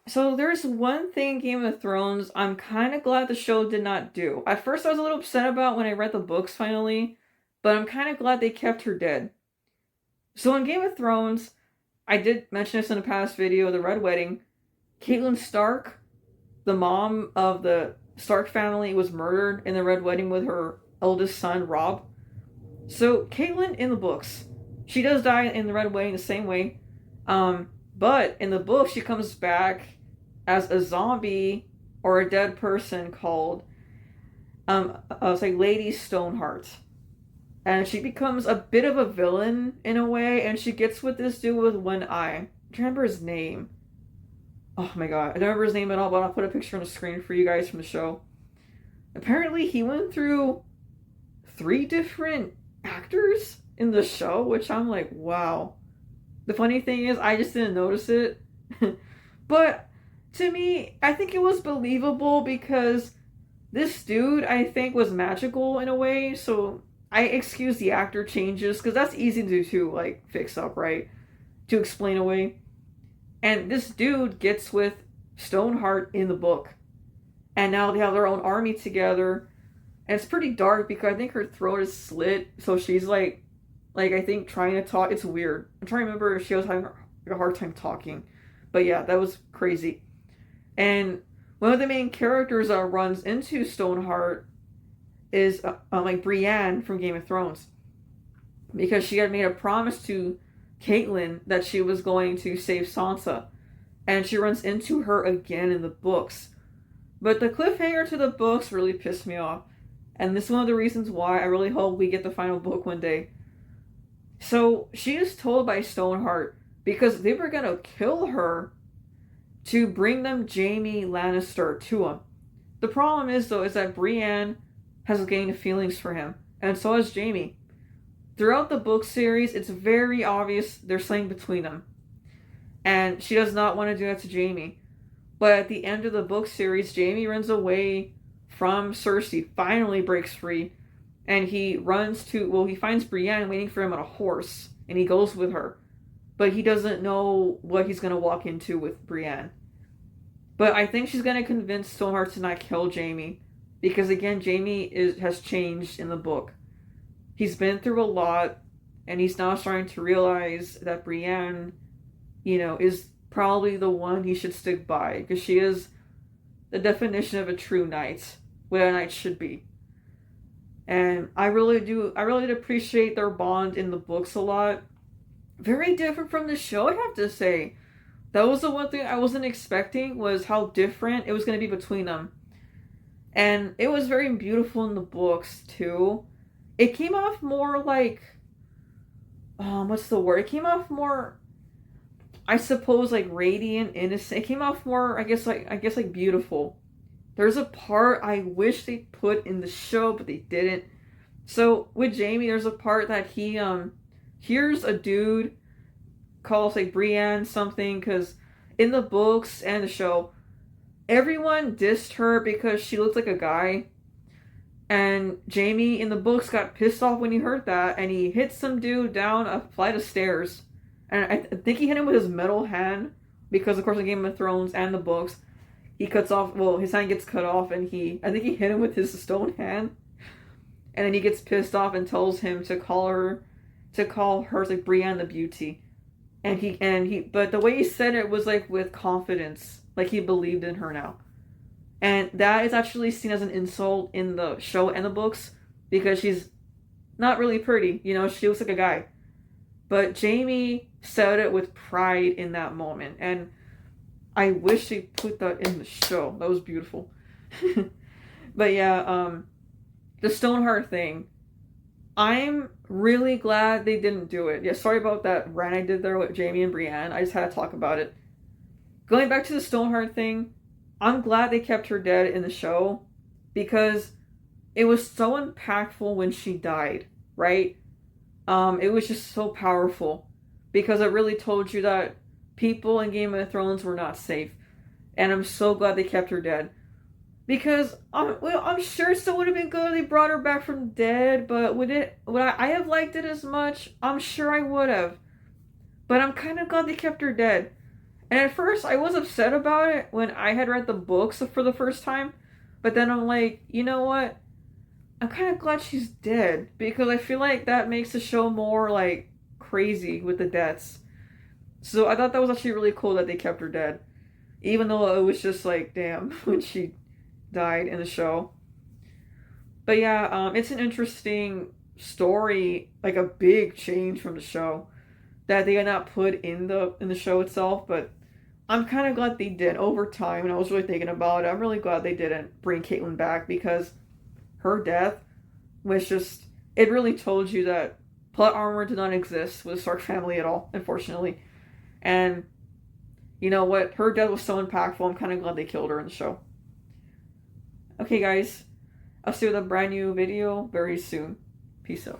So there's one thing in Game of Thrones I'm kind of glad the show did not do. At first I was a little upset about when I read the books finally, but I'm kind of glad they kept her dead. So in Game of Thrones, I did mention this in a past video, the Red Wedding. Catelyn Stark, the mom of the Stark family, was murdered in the Red Wedding with her eldest son, Robb. So Catelyn in the books, she does die in the Red Wedding the same way. But in the book, she comes back as a zombie or a dead person called it's like Lady Stoneheart. And she becomes a bit of a villain in a way, and she gets with this dude with one eye. I don't remember his name. Oh my god, I don't remember his name at all, but I'll put a picture on the screen for you guys from the show. Apparently, he went through 3 different actors in the show, which I'm like, wow. The funny thing is, I just didn't notice it. But to me, I think it was believable because this dude, I think, was magical in a way, so I excuse the actor changes because that's easy to like fix up, right? To explain away. And this dude gets with Stoneheart in the book, and now they have their own army together. And it's pretty dark because I think her throat is slit, so she's like I think trying to talk. It's weird. I'm trying to remember if she was having a hard time talking, but yeah, that was crazy. And one of the main characters that runs into Stoneheart is like Brienne from Game of Thrones, because she had made a promise to Catelyn that she was going to save Sansa, and she runs into her again in the books. But the cliffhanger to the books really pissed me off, and this is one of the reasons why I really hope we get the final book one day. So she is told by Stoneheart, because they were gonna kill her, to bring them Jaime Lannister to him. The problem is though is that Brienne has gained feelings for him, and so has Jaime. Throughout the book series, it's very obvious there's something between them, and she does not want to do that to Jaime. But at the end of the book series, Jaime runs away from Cersei, finally breaks free, and he runs to, well, he finds Brienne waiting for him on a horse, and he goes with her. But he doesn't know what he's going to walk into with Brienne. But I think she's going to convince Stoneheart to not kill Jaime, because again, has changed in the book. He's been through a lot, and he's now starting to realize that Brienne, is probably the one he should stick by, because she is the definition of a true knight, what a knight should be. And I really did appreciate their bond in the books a lot. Very different from the show, I have to say. That was the one thing I wasn't expecting, was how different it was going to be between them. And it was very beautiful in the books, too. It came off more like, what's the word? It came off more, I suppose, like radiant, innocent. It came off more, I guess like beautiful. There's a part I wish they put in the show, but they didn't. So with Jaime, there's a part that he hears a dude calls like Brienne something, because in the books and the show, everyone dissed her because she looked like a guy. And Jaime in the books got pissed off when he heard that, and he hit some dude down a flight of stairs. And I think he hit him with his metal hand, because of course in Game of Thrones and the books, he cuts off, well, his hand gets cut off, and I think he hit him with his stone hand. And then he gets pissed off and tells him to call her like Brienne the Beauty. But the way he said it was like with confidence, like he believed in her now. And that is actually seen as an insult in the show and the books, because she's not really pretty, she looks like a guy. But Jaime said it with pride in that moment, and I wish they put that in the show. That was beautiful. But yeah, the Stoneheart thing, I'm really glad they didn't do it. Yeah, sorry about that rant I did there with Jaime and Brienne. I just had to talk about it. Going back to the Stoneheart thing, I'm glad they kept her dead in the show, because it was so impactful when she died, right? It was just so powerful, because it really told you that people in Game of Thrones were not safe. And I'm so glad they kept her dead. Because I'm sure it still would have been good if they brought her back from the dead, but would I have liked it as much? I'm sure I would have. But I'm kind of glad they kept her dead. And at first, I was upset about it when I had read the books for the first time. But then I'm like, you know what? I'm kind of glad she's dead because I feel like that makes the show more like crazy with the deaths. So I thought that was actually really cool that they kept her dead, even though it was just like, damn, when she died in the show. But yeah, it's an interesting story, like a big change from the show that they had not put in the show itself. But I'm kind of glad they did over time, and I was really thinking about it. I'm really glad they didn't bring Caitlyn back because her death was just, it really told you that plot armor did not exist with the Stark family at all, unfortunately. And you know what? Her death was so impactful. I'm kind of glad they killed her in the show. Okay, guys, I'll see you with a brand new video very soon. Peace out.